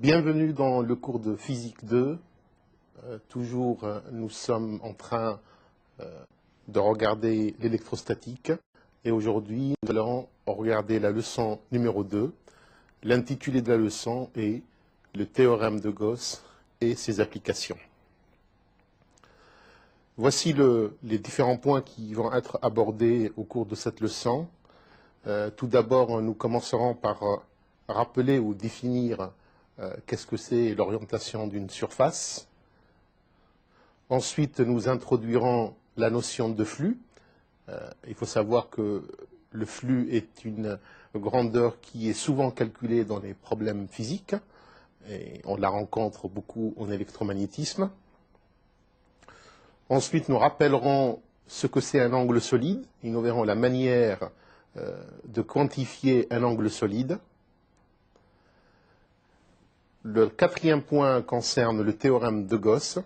Bienvenue dans le cours de physique 2. Toujours, nous sommes en train de regarder l'électrostatique. Et aujourd'hui, nous allons regarder la leçon numéro 2. L'intitulé de la leçon est le théorème de Gauss et ses applications. Voici les différents points qui vont être abordés au cours de cette leçon. Tout d'abord, nous commencerons par rappeler ou définir qu'est-ce que c'est l'orientation d'une surface. Ensuite, nous introduirons la notion de flux. Il faut savoir que le flux est une grandeur qui est souvent calculée dans les problèmes physiques, et on la rencontre beaucoup en électromagnétisme. Ensuite, nous rappellerons ce que c'est un angle solide, et nous verrons la manière de quantifier un angle solide. Le quatrième point concerne le théorème de Gauss.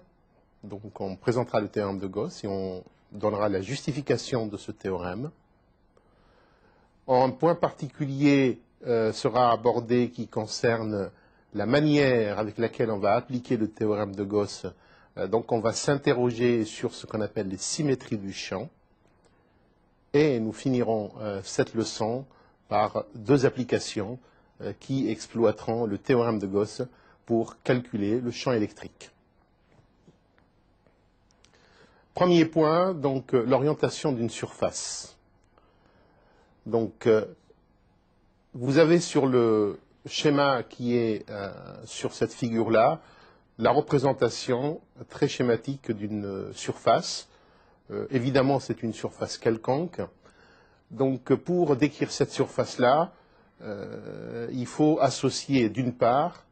Donc on présentera le théorème de Gauss et on donnera la justification de ce théorème. Un point particulier sera abordé qui concerne la manière avec laquelle on va appliquer le théorème de Gauss. Donc on va s'interroger sur ce qu'on appelle les symétries du champ. Et nous finirons cette leçon par deux applications qui exploiteront le théorème de Gauss pour calculer le champ électrique. Premier point, donc l'orientation d'une surface. Donc, vous avez sur le schéma qui est sur cette figure-là, la représentation très schématique d'une surface. Évidemment, c'est une surface quelconque. Donc, pour décrire cette surface-là, il faut associer d'une part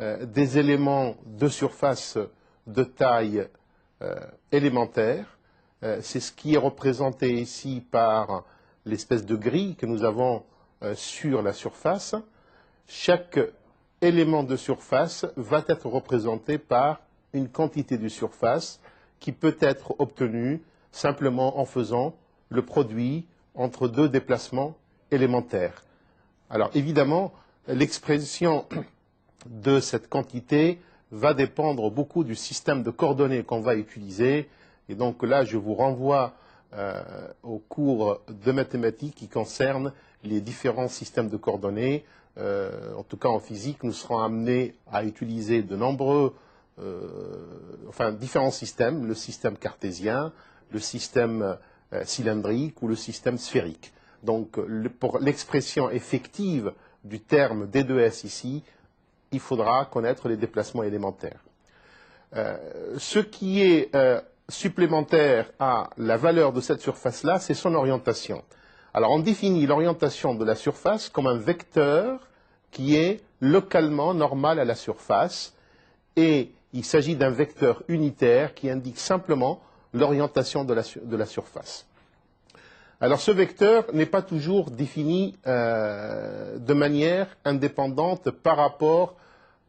des éléments de surface de taille élémentaire. C'est ce qui est représenté ici par l'espèce de grille que nous avons sur la surface. Chaque élément de surface va être représenté par une quantité de surface qui peut être obtenue simplement en faisant le produit entre deux déplacements élémentaires. Alors évidemment, l'expression de cette quantité va dépendre beaucoup du système de coordonnées qu'on va utiliser. Et donc là, je vous renvoie au cours de mathématiques qui concerne les différents systèmes de coordonnées. En tout cas, en physique, nous serons amenés à utiliser de nombreux, différents systèmes, le système cartésien, le système cylindrique ou le système sphérique. Donc, pour l'expression effective du terme D2S ici, il faudra connaître les déplacements élémentaires. Ce qui est supplémentaire à la valeur de cette surface-là, c'est son orientation. Alors, on définit l'orientation de la surface comme un vecteur qui est localement normal à la surface, et il s'agit d'un vecteur unitaire qui indique simplement l'orientation de la surface. Alors ce vecteur n'est pas toujours défini de manière indépendante par rapport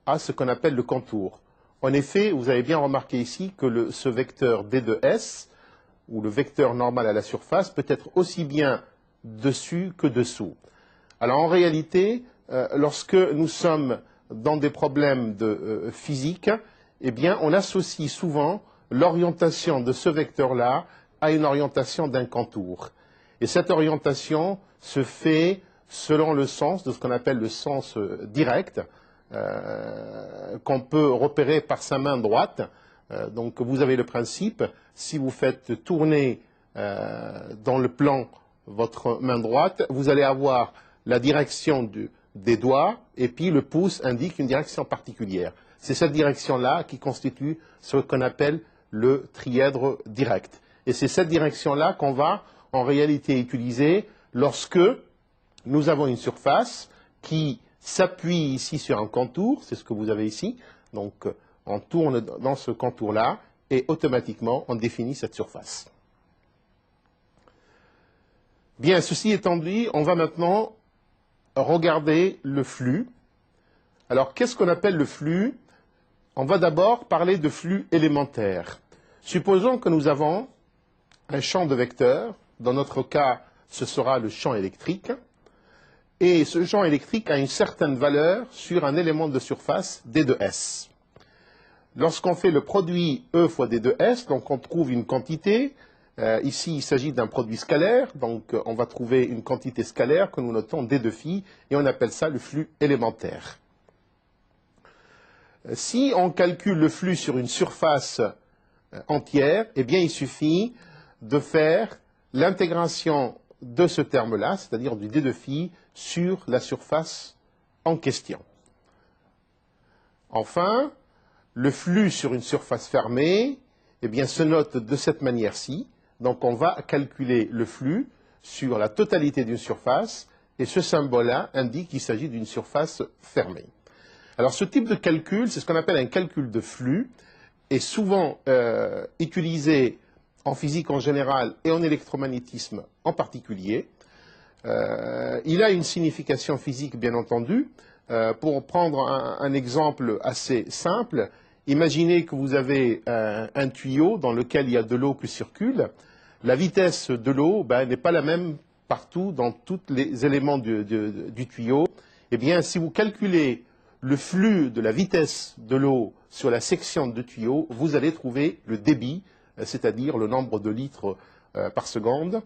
à ce qu'on appelle le contour. En effet, vous avez bien remarqué ici que ce vecteur D de S, ou le vecteur normal à la surface, peut être aussi bien dessus que dessous. Alors en réalité, lorsque nous sommes dans des problèmes de physique, eh bien on associe souvent l'orientation de ce vecteur-là à une orientation d'un contour. Et cette orientation se fait selon le sens de ce qu'on appelle le sens direct, qu'on peut repérer par sa main droite. Donc vous avez le principe, si vous faites tourner dans le plan votre main droite, vous allez avoir la direction des doigts, et puis le pouce indique une direction particulière. C'est cette direction-là qui constitue ce qu'on appelle le trièdre direct. Et c'est cette direction-là qu'on va en réalité utiliser lorsque nous avons une surface qui s'appuie ici sur un contour, c'est ce que vous avez ici, donc on tourne dans ce contour-là et automatiquement on définit cette surface. Bien, ceci étant dit, on va maintenant regarder le flux. Alors, qu'est-ce qu'on appelle le flux? On va d'abord parler de flux élémentaire. Supposons que nous avons un champ de vecteurs. Dans notre cas, ce sera le champ électrique. et ce champ électrique a une certaine valeur sur un élément de surface D de S. Lorsqu'on fait le produit E fois D de S, donc on trouve une quantité. Ici, il s'agit d'un produit scalaire, donc on va trouver une quantité scalaire que nous notons D de phi, et on appelle ça le flux élémentaire. Si on calcule le flux sur une surface entière, eh bien il suffit de faire l'intégration de ce terme-là, c'est-à-dire du D de phi, sur la surface en question. Enfin, le flux sur une surface fermée, eh bien, se note de cette manière-ci. Donc, on va calculer le flux sur la totalité d'une surface, et ce symbole-là indique qu'il s'agit d'une surface fermée. Alors, ce type de calcul, c'est ce qu'on appelle un calcul de flux, est souvent utilisé en physique en général et en électromagnétisme en particulier. Il a une signification physique, bien entendu. Pour prendre un exemple assez simple, imaginez que vous avez un tuyau dans lequel il y a de l'eau qui circule. La vitesse de l'eau n'est pas la même partout dans tous les éléments du tuyau. Eh bien, si vous calculez le flux de la vitesse de l'eau sur la section de tuyau, vous allez trouver le débit, c'est-à-dire le nombre de litres par seconde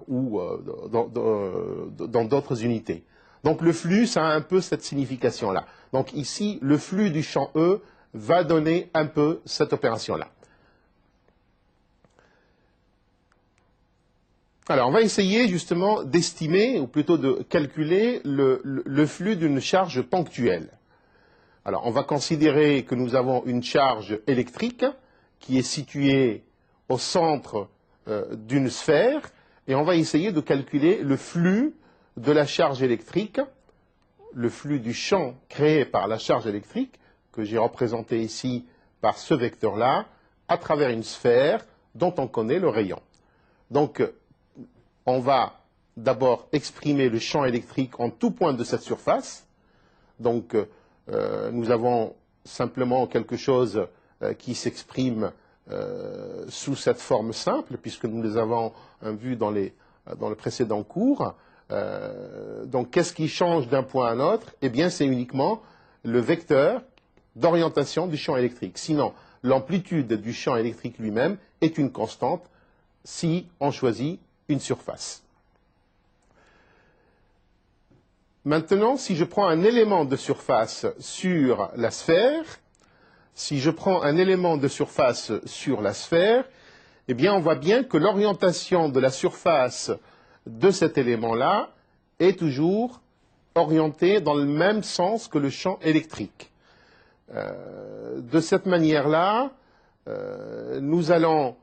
ou dans d'autres unités. Donc le flux, ça a un peu cette signification-là. Donc ici, le flux du champ E va donner un peu cette opération-là. Alors, on va essayer justement d'estimer, ou plutôt de calculer, le flux d'une charge ponctuelle. Alors, on va considérer que nous avons une charge électrique qui est située au centre d'une sphère, et on va essayer de calculer le flux de la charge électrique, le flux du champ créé par la charge électrique, que j'ai représenté ici par ce vecteur-là, à travers une sphère dont on connaît le rayon. Donc, on va d'abord exprimer le champ électrique en tout point de cette surface. Donc, nous avons simplement quelque chose qui s'exprime sous cette forme simple, puisque nous les avons vus dans le précédent cours. Donc, qu'est-ce qui change d'un point à un autre? Eh bien, c'est uniquement le vecteur d'orientation du champ électrique. Sinon, l'amplitude du champ électrique lui-même est une constante si on choisit une surface. Maintenant, si je prends un élément de surface sur la sphère, eh bien, on voit bien que l'orientation de la surface de cet élément-là est toujours orientée dans le même sens que le champ électrique. De cette manière-là, nous allons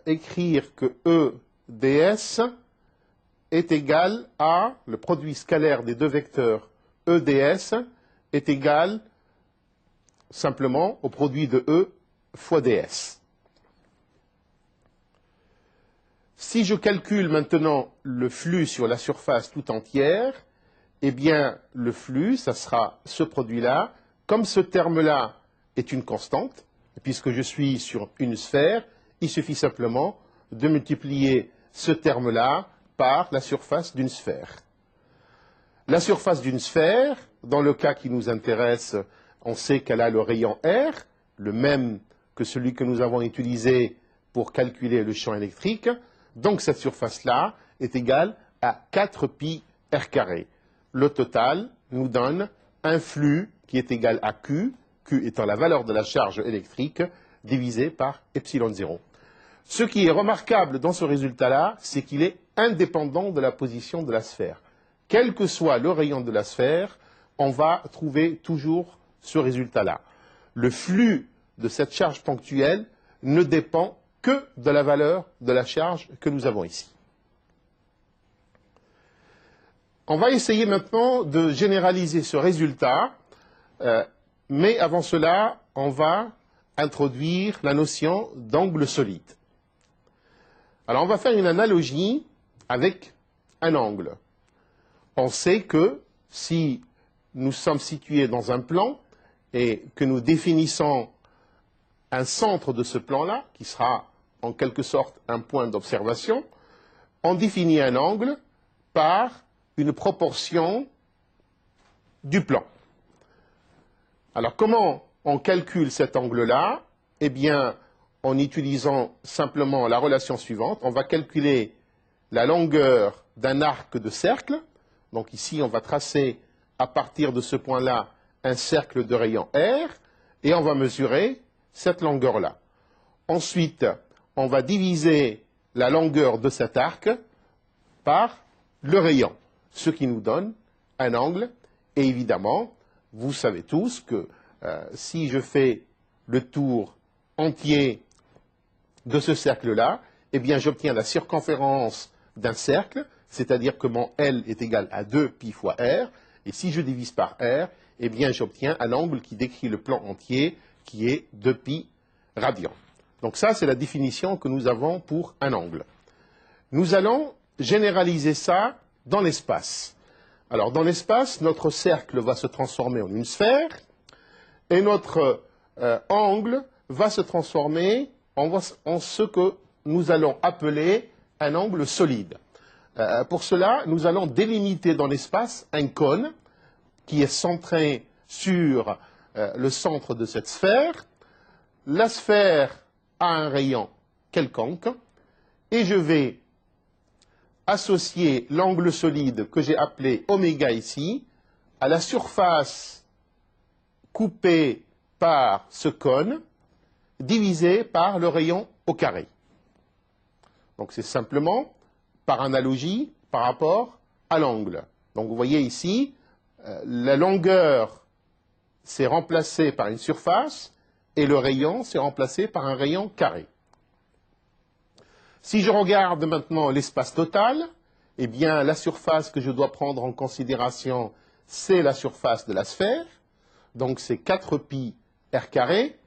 écrire que E ds est égal à, le produit scalaire des deux vecteurs E ds est égal simplement au produit de E fois ds. Si je calcule maintenant le flux sur la surface tout entière, eh bien le flux, ça sera ce produit-là. Comme ce terme-là est une constante, puisque je suis sur une sphère, il suffit simplement de multiplier ce terme-là par la surface d'une sphère. La surface d'une sphère, dans le cas qui nous intéresse, on sait qu'elle a le rayon R, le même que celui que nous avons utilisé pour calculer le champ électrique. Donc cette surface-là est égale à 4 pi r carré. Le total nous donne un flux qui est égal à Q, Q étant la valeur de la charge électrique, divisé par epsilon 0. Ce qui est remarquable dans ce résultat-là, c'est qu'il est indépendant de la position de la sphère. Quel que soit le rayon de la sphère, on va trouver toujours ce résultat-là. Le flux de cette charge ponctuelle ne dépend que de la valeur de la charge que nous avons ici. On va essayer maintenant de généraliser ce résultat, mais avant cela, on va introduire la notion d'angle solide. Alors, on va faire une analogie avec un angle. On sait que si nous sommes situés dans un plan et que nous définissons un centre de ce plan-là, qui sera en quelque sorte un point d'observation, on définit un angle par une proportion du plan. Alors, comment on calcule cet angle-là? Eh bien, en utilisant simplement la relation suivante, on va calculer la longueur d'un arc de cercle. Donc ici, on va tracer à partir de ce point-là un cercle de rayon R, et on va mesurer cette longueur-là. Ensuite, on va diviser la longueur de cet arc par le rayon, ce qui nous donne un angle. Et évidemment, vous savez tous que si je fais le tour entier de ce cercle-là, eh bien j'obtiens la circonférence d'un cercle, c'est-à-dire que mon L est égal à 2π fois R, et si je divise par R, eh bien j'obtiens un angle qui décrit le plan entier, qui est 2π radians. Donc ça, c'est la définition que nous avons pour un angle. Nous allons généraliser ça dans l'espace. Alors, dans l'espace, notre cercle va se transformer en une sphère, et notre angle va se transformer en ce que nous allons appeler un angle solide. Pour cela, nous allons délimiter dans l'espace un cône qui est centré sur le centre de cette sphère. La sphère a un rayon quelconque, et je vais associer l'angle solide que j'ai appelé oméga ici à la surface coupée par ce cône divisé par le rayon au carré. Donc c'est simplement par analogie par rapport à l'angle. Donc vous voyez ici, la longueur s'est remplacée par une surface et le rayon s'est remplacé par un rayon carré. Si je regarde maintenant l'espace total, eh bien la surface que je dois prendre en considération, c'est la surface de la sphère. Donc c'est 4π r carré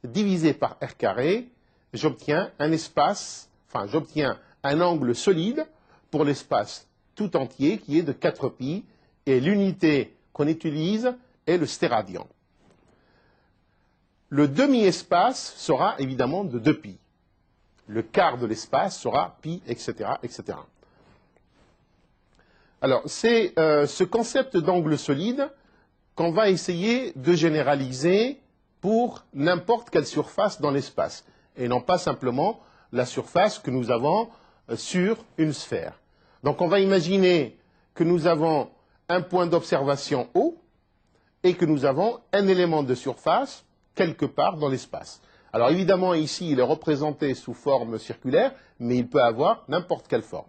divisé par r carré, j'obtiens un espace, enfin j'obtiens un angle solide pour l'espace tout entier qui est de 4π, et l'unité qu'on utilise est le stéradian. Le demi-espace sera évidemment de 2π. Le quart de l'espace sera π, etc., etc. Alors, c'est ce concept d'angle solide qu'on va essayer de généraliser pour n'importe quelle surface dans l'espace, et non pas simplement la surface que nous avons sur une sphère. Donc, on va imaginer que nous avons un point d'observation O et que nous avons un élément de surface quelque part dans l'espace. Alors évidemment, ici, il est représenté sous forme circulaire, mais il peut avoir n'importe quelle forme.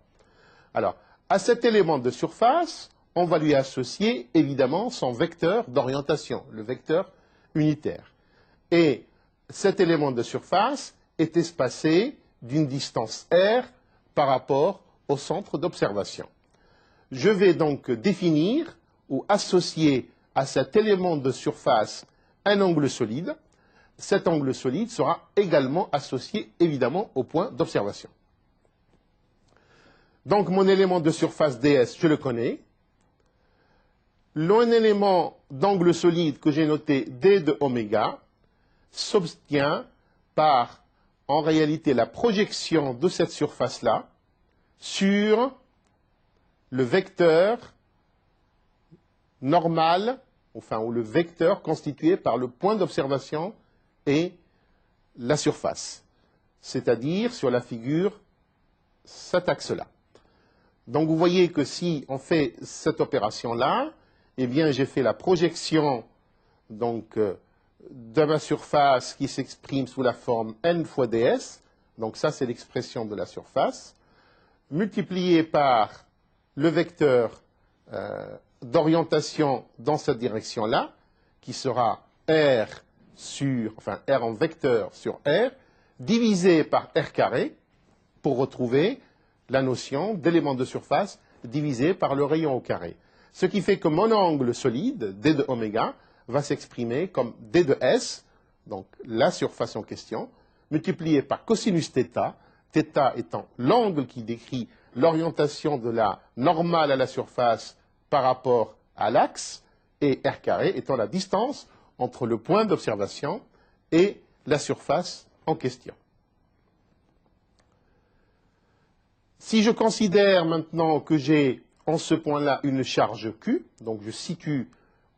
Alors, à cet élément de surface, on va lui associer évidemment son vecteur d'orientation, le vecteur unitaire. Et cet élément de surface est espacé d'une distance r par rapport au centre d'observation. Je vais donc définir ou associer à cet élément de surface un angle solide. Cet angle solide sera également associé évidemment au point d'observation. Donc mon élément de surface ds, je le connais. Un élément d'angle solide que j'ai noté d de oméga s'obtient par, en réalité, la projection de cette surface-là sur le vecteur normal, enfin, ou le vecteur constitué par le point d'observation et la surface, c'est-à-dire sur la figure, cet axe-là. Donc vous voyez que si on fait cette opération-là, eh bien j'ai fait la projection donc, de ma surface qui s'exprime sous la forme n fois ds, donc ça c'est l'expression de la surface, multiplié par le vecteur d'orientation dans cette direction-là, qui sera r sur, enfin r en vecteur sur r, divisé par r carré, pour retrouver la notion d'élément de surface divisé par le rayon au carré. Ce qui fait que mon angle solide, d de oméga, va s'exprimer comme d de s, donc la surface en question, multiplié par cosinus θ, θ étant l'angle qui décrit l'orientation de la normale à la surface par rapport à l'axe, et r carré étant la distance entre le point d'observation et la surface en question. Si je considère maintenant que j'ai en ce point-là une charge Q, donc je situe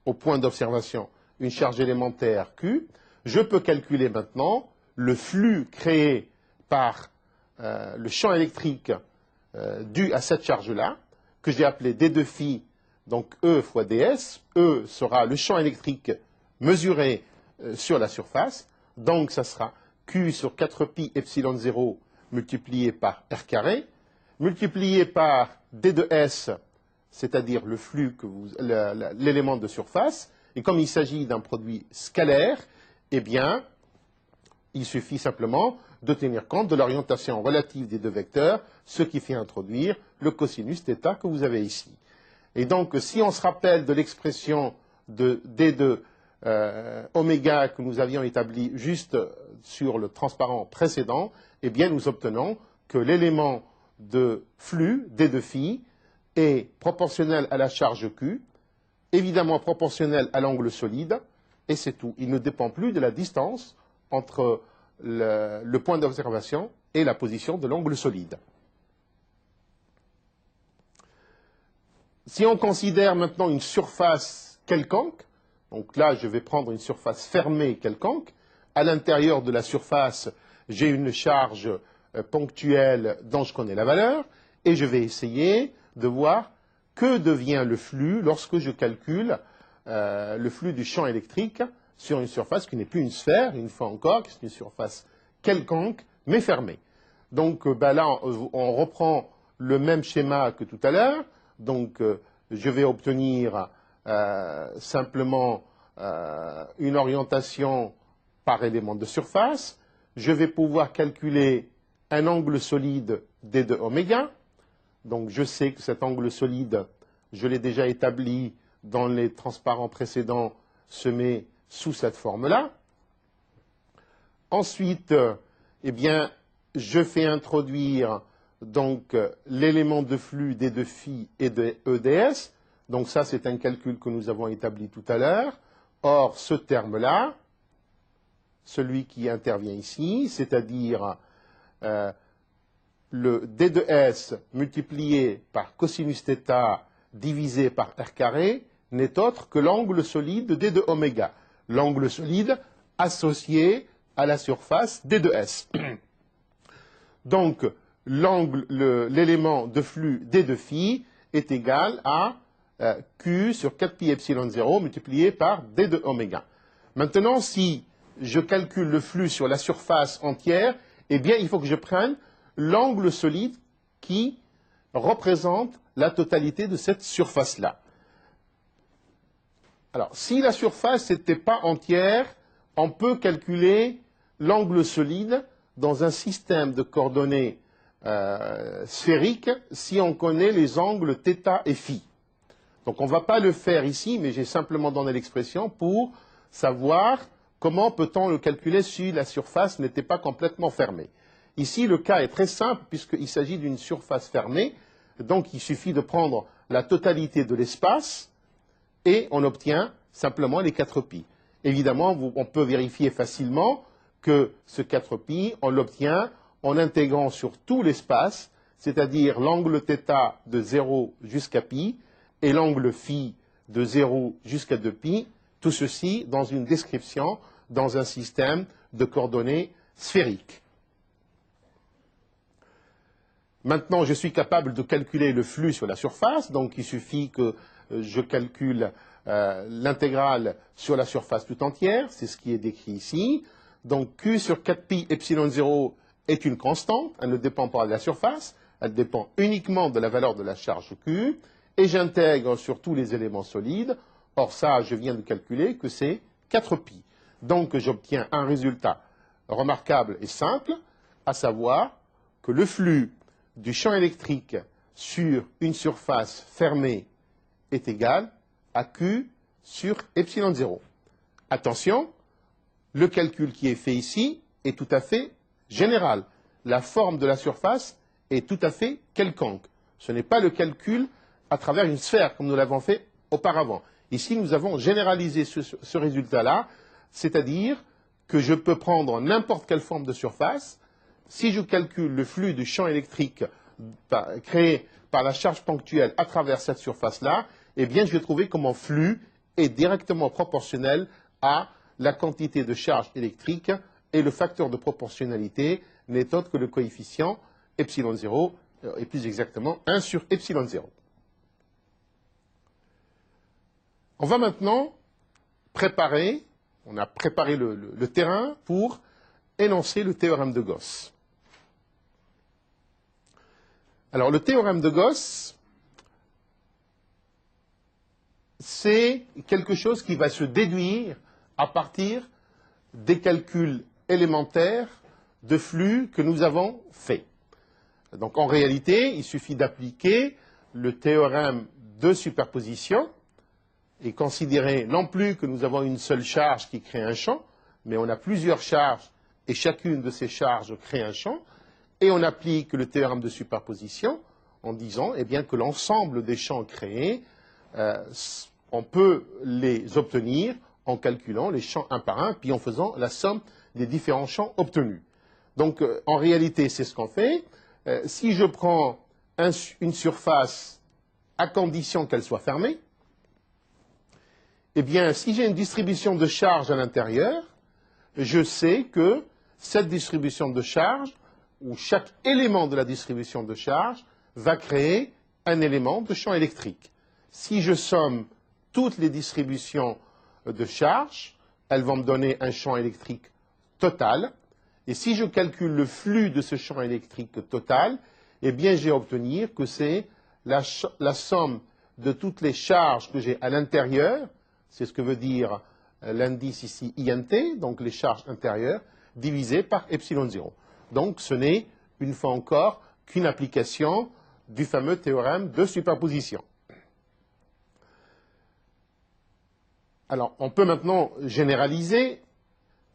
au point d'observation une charge élémentaire Q, je peux calculer maintenant le flux créé par le champ électrique dû à cette charge-là, que j'ai appelé D2φ, donc E fois ds. E sera le champ électrique mesuré sur la surface, donc ça sera Q sur 4pi epsilon 0 multiplié par R carré, multiplié par D de S, c'est-à-dire le flux, l'élément de surface, et comme il s'agit d'un produit scalaire, eh bien, il suffit simplement de tenir compte de l'orientation relative des deux vecteurs, ce qui fait introduire le cosinus θ que vous avez ici. Et donc, si on se rappelle de l'expression de D de oméga que nous avions établie juste sur le transparent précédent, eh bien, nous obtenons que l'élément de flux, D de phi, est proportionnel à la charge Q, évidemment proportionnel à l'angle solide, et c'est tout. Il ne dépend plus de la distance entre le point d'observation et la position de l'angle solide. Si on considère maintenant une surface quelconque, donc là je vais prendre une surface fermée quelconque, à l'intérieur de la surface j'ai une charge ponctuelle dont je connais la valeur, et je vais essayer de voir que devient le flux lorsque je calcule le flux du champ électrique sur une surface qui n'est plus une sphère, une fois encore, qui est une surface quelconque, mais fermée. Donc là, on reprend le même schéma que tout à l'heure. Donc je vais obtenir simplement une orientation par élément de surface. Je vais pouvoir calculer un angle solide d de oméga. Donc je sais que cet angle solide, je l'ai déjà établi dans les transparents précédents, se met sous cette forme-là. Ensuite, eh bien, je fais introduire donc l'élément de flux d de phi et de EDS. Donc ça, c'est un calcul que nous avons établi tout à l'heure. Or, ce terme-là, celui qui intervient ici, c'est-à-dire le d de s multiplié par cosinus θ divisé par r carré n'est autre que l'angle solide d de oméga. L'angle solide associé à la surface d de s. Donc, l'élément de flux d de phi est égal à Q sur 4pi epsilon 0 multiplié par d de oméga. Maintenant, si je calcule le flux sur la surface entière, eh bien, il faut que je prenne l'angle solide qui représente la totalité de cette surface-là. Alors, si la surface n'était pas entière, on peut calculer l'angle solide dans un système de coordonnées sphériques si on connaît les angles θ et φ. Donc on ne va pas le faire ici, mais j'ai simplement donné l'expression pour savoir comment peut-on le calculer si la surface n'était pas complètement fermée. Ici, le cas est très simple puisqu'il s'agit d'une surface fermée, donc il suffit de prendre la totalité de l'espace et on obtient simplement les 4pi. Évidemment, on peut vérifier facilement que ce 4pi, on l'obtient en intégrant sur tout l'espace, c'est-à-dire l'angle θ de 0 jusqu'à pi et l'angle phi de 0 jusqu'à 2pi, tout ceci dans une description, dans un système de coordonnées sphériques. Maintenant, je suis capable de calculer le flux sur la surface, donc il suffit que je calcule l'intégrale sur la surface tout entière, c'est ce qui est décrit ici. Donc Q sur 4pi epsilon 0 est une constante, elle ne dépend pas de la surface, elle dépend uniquement de la valeur de la charge Q, et j'intègre sur tous les éléments solides. Or ça, je viens de calculer que c'est 4pi. Donc j'obtiens un résultat remarquable et simple, à savoir que le flux du champ électrique sur une surface fermée est égal à Q sur epsilon 0. Attention, le calcul qui est fait ici est tout à fait général. La forme de la surface est tout à fait quelconque. Ce n'est pas le calcul à travers une sphère comme nous l'avons fait auparavant. Ici, nous avons généralisé ce résultat-là, c'est-à-dire que je peux prendre n'importe quelle forme de surface. Si je calcule le flux du champ électrique créé par la charge ponctuelle à travers cette surface-là, eh bien, je vais trouver que mon flux est directement proportionnel à la quantité de charge électrique et le facteur de proportionnalité n'est autre que le coefficient epsilon 0, et plus exactement 1 sur epsilon 0. On va maintenant préparer, on a préparé le terrain pour énoncer le théorème de Gauss. Alors, le théorème de Gauss, c'est quelque chose qui va se déduire à partir des calculs élémentaires de flux que nous avons faits. Donc, en réalité, il suffit d'appliquer le théorème de superposition et considérer non plus que nous avons une seule charge qui crée un champ, mais on a plusieurs charges et chacune de ces charges crée un champ. Et on applique le théorème de superposition en disant eh bien, que l'ensemble des champs créés, on peut les obtenir en calculant les champs un par un, puis en faisant la somme des différents champs obtenus. Donc, en réalité, c'est ce qu'on fait. Si je prends une surface à condition qu'elle soit fermée, eh bien, si j'ai une distribution de charge à l'intérieur, je sais que cette distribution de charge où chaque élément de la distribution de charge va créer un élément de champ électrique. Si je somme toutes les distributions de charge, elles vont me donner un champ électrique total. Et si je calcule le flux de ce champ électrique total, eh bien, j'ai à obtenir que c'est la somme de toutes les charges que j'ai à l'intérieur, c'est ce que veut dire l'indice ici INT, donc les charges intérieures, divisé par epsilon 0. Donc, ce n'est, une fois encore, qu'une application du fameux théorème de superposition. Alors, on peut maintenant généraliser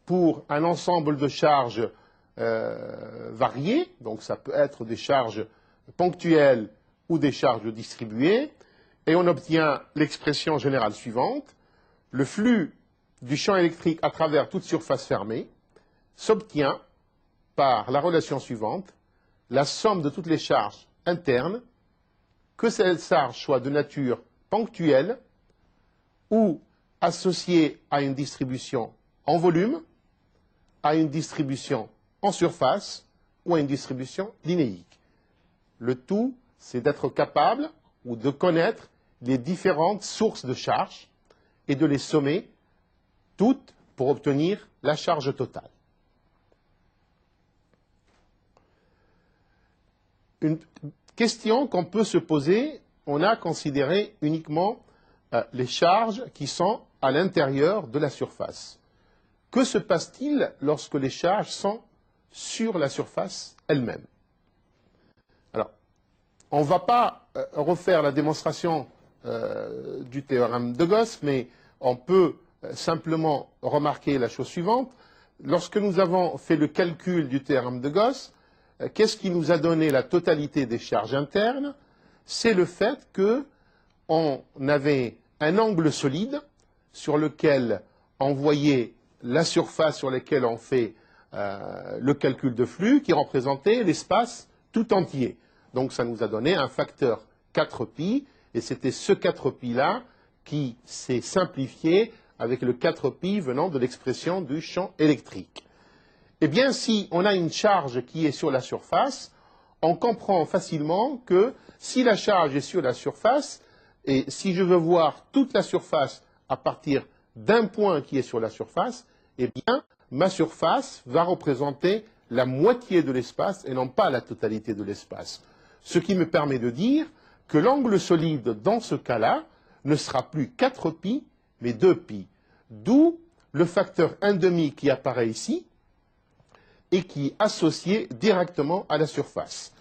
pour un ensemble de charges variées, donc ça peut être des charges ponctuelles ou des charges distribuées, et on obtient l'expression générale suivante. Le flux du champ électrique à travers toute surface fermée s'obtient par la relation suivante, la somme de toutes les charges internes, que ces charges soient de nature ponctuelle ou associées à une distribution en volume, à une distribution en surface ou à une distribution linéique. Le tout, c'est d'être capable ou de connaître les différentes sources de charges et de les sommer toutes pour obtenir la charge totale. Une question qu'on peut se poser, on a considéré uniquement les charges qui sont à l'intérieur de la surface. Que se passe-t-il lorsque les charges sont sur la surface elle-même? Alors, on ne va pas refaire la démonstration du théorème de Gauss, mais on peut simplement remarquer la chose suivante. Lorsque nous avons fait le calcul du théorème de Gauss, qu'est-ce qui nous a donné la totalité des charges internes? C'est le fait qu'on avait un angle solide sur lequel on voyait la surface sur laquelle on fait le calcul de flux qui représentait l'espace tout entier. Donc ça nous a donné un facteur 4π, et c'était ce 4π-là qui s'est simplifié avec le 4π venant de l'expression du champ électrique. Eh bien, si on a une charge qui est sur la surface, on comprend facilement que si la charge est sur la surface, et si je veux voir toute la surface à partir d'un point qui est sur la surface, eh bien, ma surface va représenter la moitié de l'espace et non pas la totalité de l'espace. Ce qui me permet de dire que l'angle solide dans ce cas-là ne sera plus 4π, mais 2π. D'où le facteur 1,5 qui apparaît ici et qui est associé directement à la surface.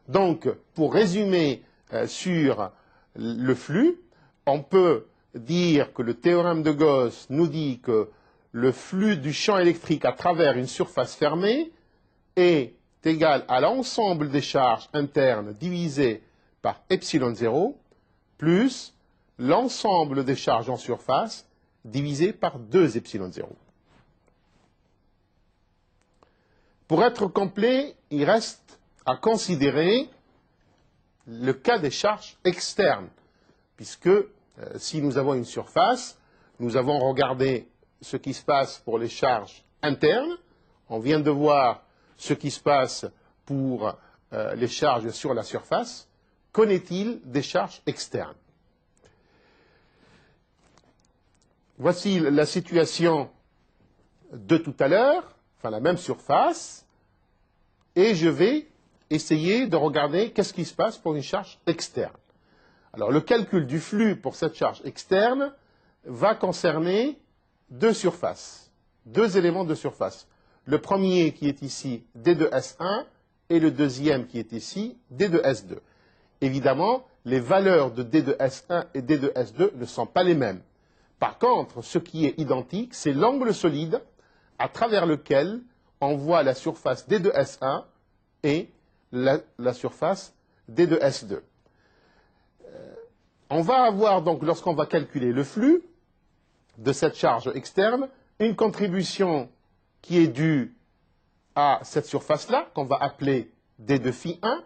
Donc, pour résumer sur le flux, on peut dire que le théorème de Gauss nous dit que le flux du champ électrique à travers une surface fermée est égal à l'ensemble des charges internes divisé par epsilon 0 plus l'ensemble des charges en surface divisé par 2 epsilon 0. Pour être complet, il reste à considérer le cas des charges externes, puisque si nous avons une surface, nous avons regardé ce qui se passe pour les charges internes, on vient de voir ce qui se passe pour les charges sur la surface. Qu'en est-il des charges externes? Voici la situation de tout à l'heure, enfin la même surface, et je vais essayer de regarder qu'est-ce qui se passe pour une charge externe. Alors le calcul du flux pour cette charge externe va concerner deux surfaces, deux éléments de surface. Le premier qui est ici, D2S1, et le deuxième qui est ici, D2S2. Évidemment, les valeurs de D2S1 et D2S2 ne sont pas les mêmes. Par contre, ce qui est identique, c'est l'angle solide à travers lequel on voit la surface D2S1 et la surface D2S2. On va avoir donc, lorsqu'on va calculer le flux de cette charge externe, une contribution qui est due à cette surface-là, qu'on va appeler D2φ1,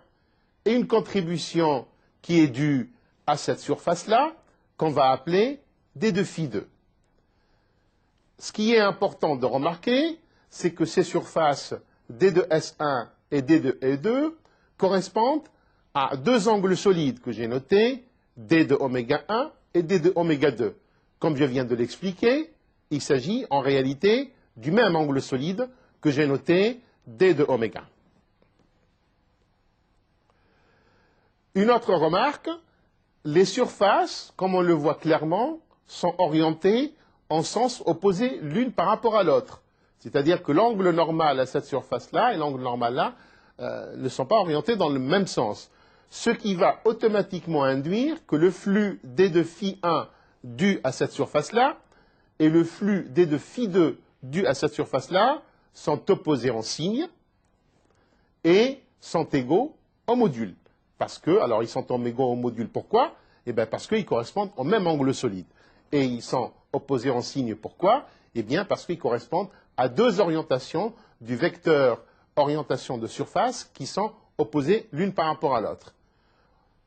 et une contribution qui est due à cette surface-là, qu'on va appeler D2φ2. Ce qui est important de remarquer, c'est que ces surfaces D2S1 et D2E2 correspondent à deux angles solides que j'ai notés, D de oméga 1 et D de oméga 2. Comme je viens de l'expliquer, il s'agit en réalité du même angle solide que j'ai noté, D de oméga. Une autre remarque, les surfaces, comme on le voit clairement, sont orientées en sens opposé l'une par rapport à l'autre. C'est-à-dire que l'angle normal à cette surface-là et l'angle normal là ne sont pas orientés dans le même sens. Ce qui va automatiquement induire que le flux D de φ1 dû à cette surface-là et le flux D de φ2 dû à cette surface-là sont opposés en signe et sont égaux au module. Parce que, alors ils sont égaux au module, pourquoi? Eh bien parce qu'ils correspondent au même angle solide. Et ils sont opposés en signe, pourquoi? Eh bien parce qu'ils correspondent à deux orientations du vecteur orientation de surface qui sont opposées l'une par rapport à l'autre.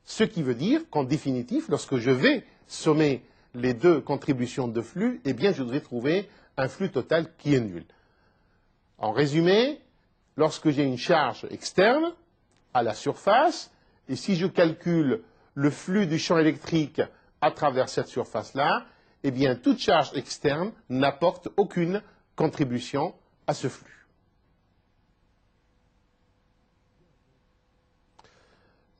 Ce qui veut dire qu'en définitive, lorsque je vais sommer les deux contributions de flux, eh bien je devrais trouver un flux total qui est nul. En résumé, lorsque j'ai une charge externe à la surface, et si je calcule le flux du champ électrique à travers cette surface-là, eh bien toute charge externe n'apporte aucune contribution à ce flux.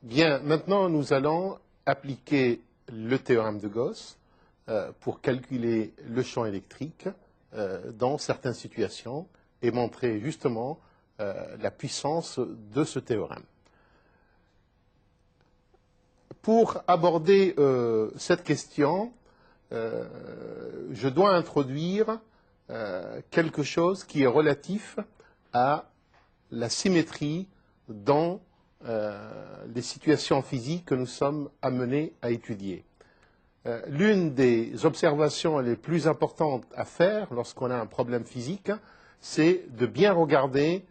Bien, maintenant nous allons appliquer le théorème de Gauss pour calculer le champ électrique dans certaines situations et montrer justement la puissance de ce théorème. Pour aborder cette question, je dois introduire quelque chose qui est relatif à la symétrie dans les situations physiques que nous sommes amenés à étudier. L'une des observations les plus importantes à faire lorsqu'on a un problème physique, c'est de bien regarder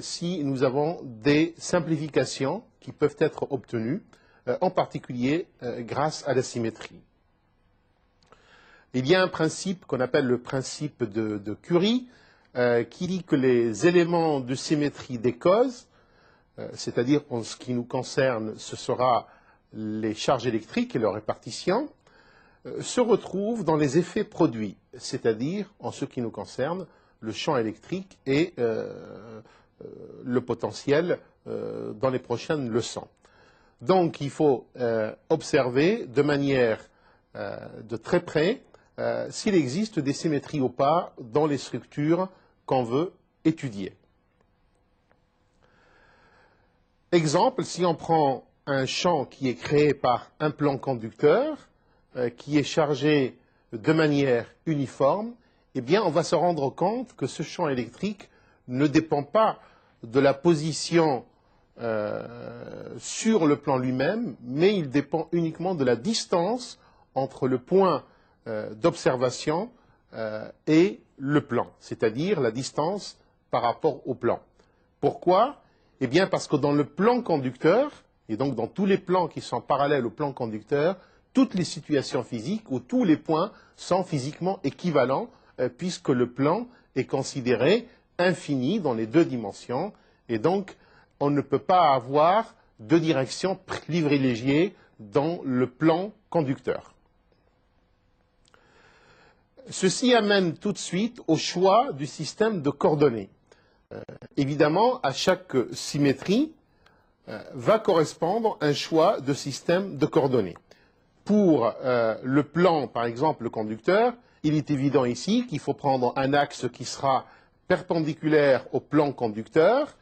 si nous avons des simplifications qui peuvent être obtenues, en particulier grâce à la symétrie. Il y a un principe qu'on appelle le principe de Curie, qui dit que les éléments de symétrie des causes, c'est-à-dire en ce qui nous concerne, ce sera les charges électriques et leur répartition, se retrouvent dans les effets produits, c'est-à-dire en ce qui nous concerne, le champ électrique et le potentiel dans les prochaines leçons. Donc il faut observer de manière de très près s'il existe des symétries ou pas dans les structures qu'on veut étudier. Exemple, si on prend un champ qui est créé par un plan conducteur, qui est chargé de manière uniforme, eh bien on va se rendre compte que ce champ électrique ne dépend pas de la position sur le plan lui-même, mais il dépend uniquement de la distance entre le point d'observation et le plan, c'est-à-dire la distance par rapport au plan. Pourquoi? Eh bien parce que dans le plan conducteur, Et donc, dans tous les plans qui sont parallèles au plan conducteur, toutes les situations physiques ou tous les points sont physiquement équivalents, puisque le plan est considéré infini dans les deux dimensions. Et donc, on ne peut pas avoir deux directions privilégiées dans le plan conducteur. Ceci amène tout de suite au choix du système de coordonnées. Évidemment, à chaque symétrie va correspondre un choix de système de coordonnées. Pour le plan, par exemple, le conducteur, il est évident ici qu'il faut prendre un axe qui sera perpendiculaire au plan conducteur,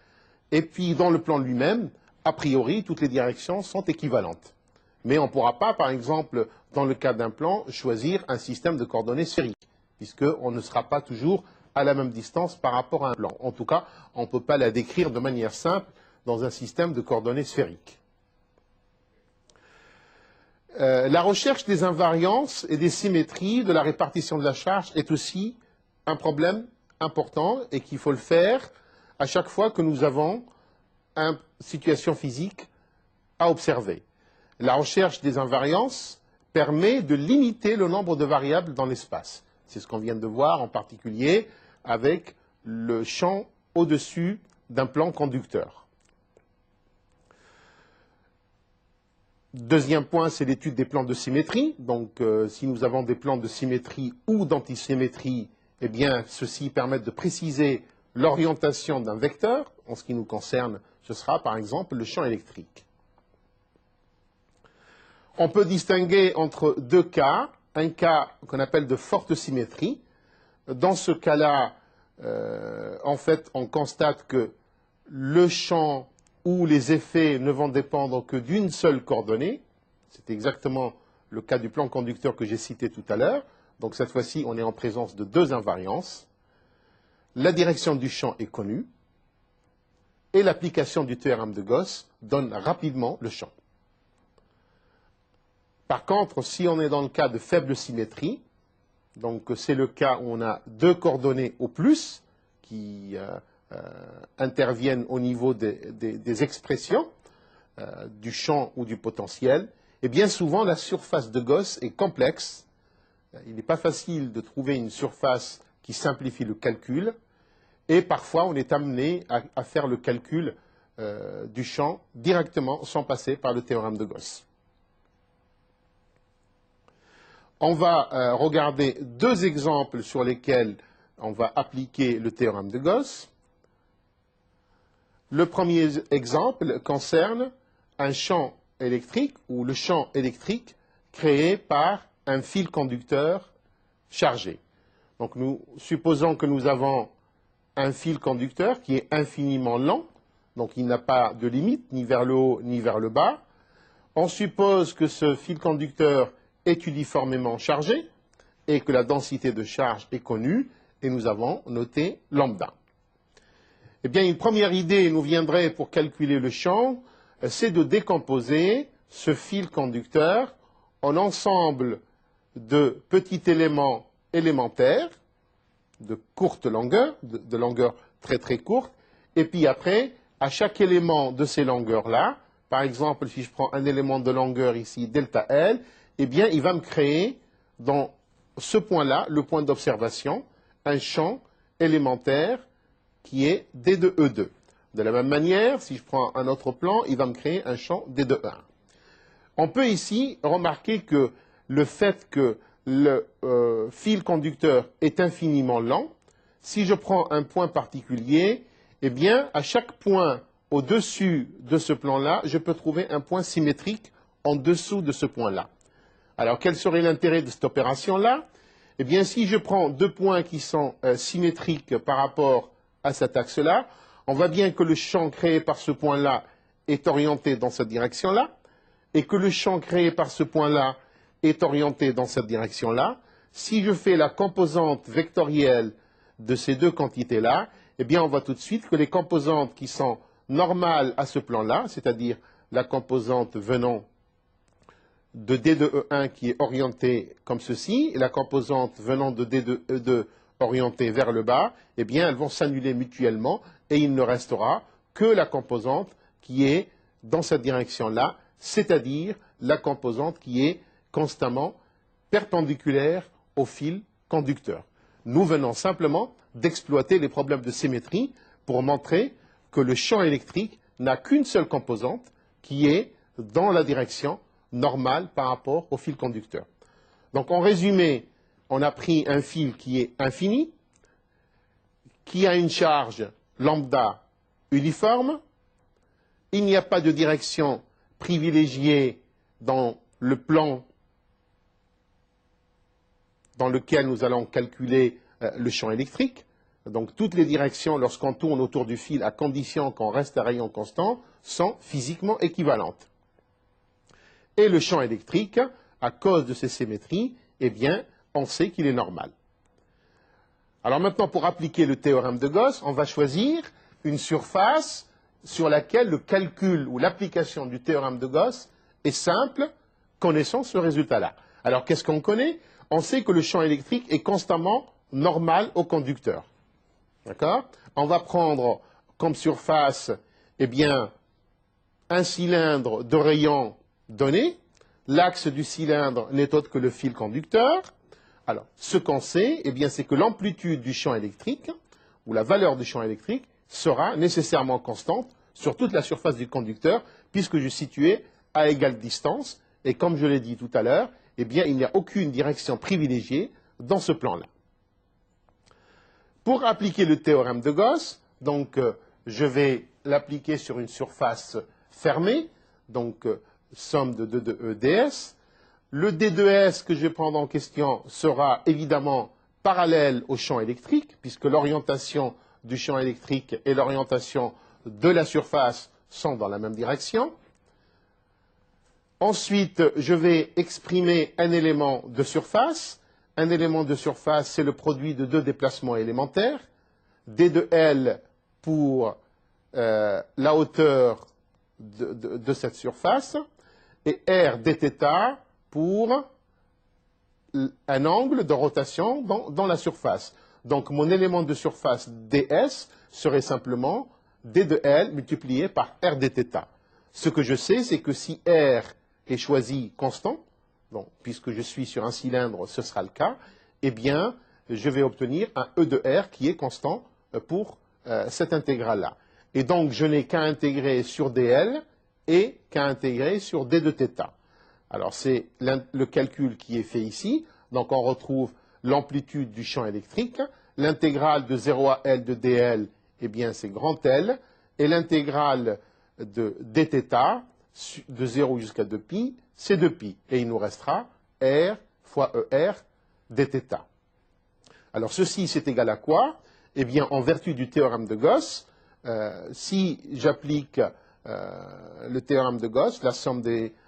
et puis dans le plan lui-même, a priori, toutes les directions sont équivalentes. Mais on ne pourra pas, par exemple, dans le cas d'un plan, choisir un système de coordonnées sphérique, puisqu'on ne sera pas toujours à la même distance par rapport à un plan. En tout cas, on ne peut pas la décrire de manière simple dans un système de coordonnées sphériques. La recherche des invariances et des symétries de la répartition de la charge est aussi un problème important et qu'il faut le faire à chaque fois que nous avons une situation physique à observer. La recherche des invariances permet de limiter le nombre de variables dans l'espace. C'est ce qu'on vient de voir en particulier avec le champ au-dessus d'un plan conducteur. Deuxième point, c'est l'étude des plans de symétrie. Donc, si nous avons des plans de symétrie ou d'antisymétrie, eh bien, ceux-ci permettent de préciser l'orientation d'un vecteur. En ce qui nous concerne, ce sera par exemple le champ électrique. On peut distinguer entre deux cas. Un cas qu'on appelle de forte symétrie. Dans ce cas-là, en fait, on constate que le champ où les effets ne vont dépendre que d'une seule coordonnée. C'est exactement le cas du plan conducteur que j'ai cité tout à l'heure. Donc cette fois-ci, on est en présence de deux invariances. La direction du champ est connue et l'application du théorème de Gauss donne rapidement le champ. Par contre, si on est dans le cas de faible symétrie, donc c'est le cas où on a deux coordonnées au plus qui interviennent au niveau des expressions du champ ou du potentiel, et bien souvent la surface de Gauss est complexe. Il n'est pas facile de trouver une surface qui simplifie le calcul, et parfois on est amené à faire le calcul du champ directement sans passer par le théorème de Gauss. On va regarder deux exemples sur lesquels on va appliquer le théorème de Gauss. Le premier exemple concerne un champ électrique ou le champ électrique créé par un fil conducteur chargé. Donc nous supposons que nous avons un fil conducteur qui est infiniment lent, donc il n'a pas de limite ni vers le haut ni vers le bas. On suppose que ce fil conducteur est uniformément chargé et que la densité de charge est connue et nous avons noté lambda. Eh bien, une première idée nous viendrait pour calculer le champ, c'est de décomposer ce fil conducteur en ensemble de petits éléments élémentaires de courte longueur, de longueur très très courte, et puis après, à chaque élément de ces longueurs-là, par exemple, si je prends un élément de longueur ici, delta L, eh bien, il va me créer dans ce point-là, le point d'observation, un champ élémentaire qui est D de E2. De la même manière, si je prends un autre plan, il va me créer un champ D de 1. On peut ici remarquer que le fait que le fil conducteur est infiniment lent, si je prends un point particulier, eh bien, à chaque point au-dessus de ce plan-là, je peux trouver un point symétrique en dessous de ce point-là. Alors, quel serait l'intérêt de cette opération-là? Eh bien, si je prends deux points qui sont symétriques par rapport à cet axe-là, on voit bien que le champ créé par ce point-là est orienté dans cette direction-là, et que le champ créé par ce point-là est orienté dans cette direction-là. Si je fais la composante vectorielle de ces deux quantités-là, eh bien, on voit tout de suite que les composantes qui sont normales à ce plan-là, c'est-à-dire la composante venant de D de E1 qui est orientée comme ceci, et la composante venant de D de E2 orientée vers le bas, eh bien, elles vont s'annuler mutuellement, et il ne restera que la composante qui est dans cette direction-là, c'est-à-dire la composante qui est constamment perpendiculaire au fil conducteur. Nous venons simplement d'exploiter les problèmes de symétrie pour montrer que le champ électrique n'a qu'une seule composante qui est dans la direction normale par rapport au fil conducteur. Donc en résumé, on a pris un fil qui est infini, qui a une charge lambda uniforme. Il n'y a pas de direction privilégiée dans le plan dans lequel nous allons calculer le champ électrique. Donc toutes les directions, lorsqu'on tourne autour du fil, à condition qu'on reste à rayon constant, sont physiquement équivalentes. Et le champ électrique, à cause de ces symétries, eh bien, on sait qu'il est normal. Alors maintenant, pour appliquer le théorème de Gauss, on va choisir une surface sur laquelle le calcul ou l'application du théorème de Gauss est simple, connaissant ce résultat-là. Alors qu'est-ce qu'on connaît? On sait que le champ électrique est constamment normal au conducteur. D'accord? On va prendre comme surface, eh bien, un cylindre de rayon donné. L'axe du cylindre n'est autre que le fil conducteur. Alors, ce qu'on sait, eh bien, c'est que l'amplitude du champ électrique, ou la valeur du champ électrique, sera nécessairement constante sur toute la surface du conducteur, puisque je suis situé à égale distance. Et comme je l'ai dit tout à l'heure, eh bien, il n'y a aucune direction privilégiée dans ce plan-là. Pour appliquer le théorème de Gauss, donc, je vais l'appliquer sur une surface fermée, donc somme de 2 de E ds. Le d de s que je vais prendre en question sera évidemment parallèle au champ électrique, puisque l'orientation du champ électrique et l'orientation de la surface sont dans la même direction. Ensuite, je vais exprimer un élément de surface. Un élément de surface, c'est le produit de deux déplacements élémentaires. D de L pour la hauteur de cette surface, et R dθ pour un angle de rotation dans la surface. Donc mon élément de surface ds serait simplement d de L multiplié par R dθ. Ce que je sais, c'est que si R est choisi constant, donc, puisque je suis sur un cylindre, ce sera le cas, eh bien, je vais obtenir un E de R qui est constant pour cette intégrale-là. Et donc, je n'ai qu'à intégrer sur dl et qu'à intégrer sur d de θ. Alors, c'est le calcul qui est fait ici. Donc, on retrouve l'amplitude du champ électrique. L'intégrale de 0 à L de dl, eh bien, c'est grand L. Et l'intégrale de dθ, de 0 jusqu'à 2π, c'est 2π. Et il nous restera R fois ER dθ. Alors, ceci, c'est égal à quoi? Eh bien, en vertu du théorème de Gauss, si j'applique le théorème de Gauss, la somme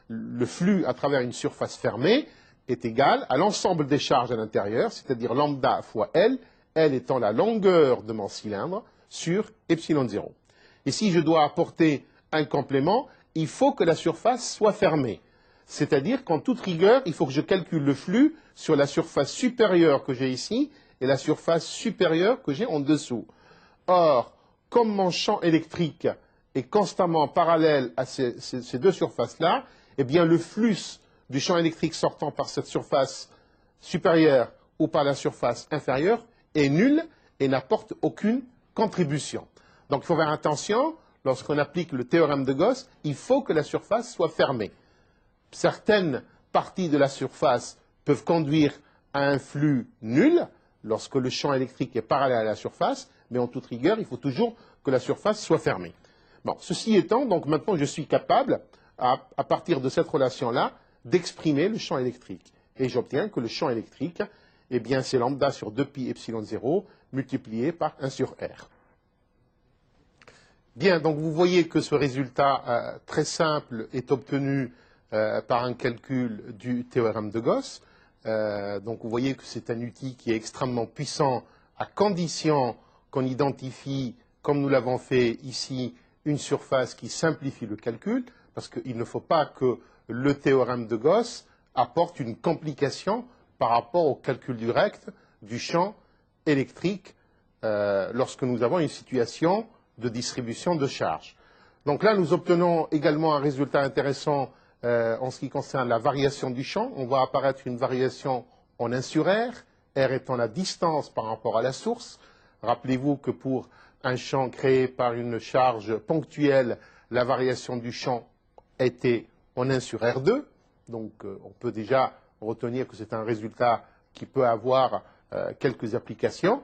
le flux à travers une surface fermée est égal à l'ensemble des charges à l'intérieur, c'est-à-dire lambda fois L, L étant la longueur de mon cylindre, sur epsilon 0. Et si je dois apporter un complément, il faut que la surface soit fermée. C'est-à-dire qu'en toute rigueur, il faut que je calcule le flux sur la surface supérieure que j'ai ici et la surface supérieure que j'ai en dessous. Or, comme mon champ électrique est constamment parallèle à ces deux surfaces-là, eh bien le flux du champ électrique sortant par cette surface supérieure ou par la surface inférieure est nul et n'apporte aucune contribution. Donc il faut faire attention, lorsqu'on applique le théorème de Gauss, il faut que la surface soit fermée. Certaines parties de la surface peuvent conduire à un flux nul lorsque le champ électrique est parallèle à la surface, mais en toute rigueur, il faut toujours que la surface soit fermée. Bon, ceci étant, donc maintenant je suis capable, à partir de cette relation-là, d'exprimer le champ électrique. Et j'obtiens que le champ électrique, eh bien, c'est lambda sur 2π epsilon 0 multiplié par 1 sur R. Bien, donc vous voyez que ce résultat très simple est obtenu par un calcul du théorème de Gauss. Donc vous voyez que c'est un outil qui est extrêmement puissant à condition qu'on identifie, comme nous l'avons fait ici, une surface qui simplifie le calcul, parce qu'il ne faut pas que le théorème de Gauss apporte une complication par rapport au calcul direct du champ électrique lorsque nous avons une situation de distribution de charge. Donc là, nous obtenons également un résultat intéressant en ce qui concerne la variation du champ. On voit apparaître une variation en 1 sur R, R étant la distance par rapport à la source. Rappelez-vous que pour un champ créé par une charge ponctuelle, la variation du champ était en 1 sur R2. Donc on peut déjà retenir que c'est un résultat qui peut avoir quelques applications.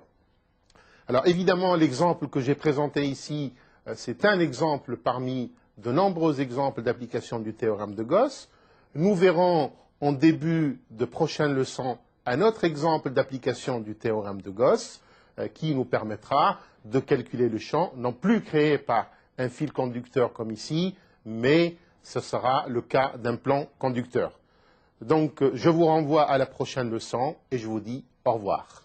Alors évidemment, l'exemple que j'ai présenté ici, c'est un exemple parmi de nombreux exemples d'application du théorème de Gauss. Nous verrons en début de prochaine leçon un autre exemple d'application du théorème de Gauss qui nous permettra de calculer le champ, non plus créé par un fil conducteur comme ici, mais ce sera le cas d'un plan conducteur. Donc je vous renvoie à la prochaine leçon et je vous dis au revoir.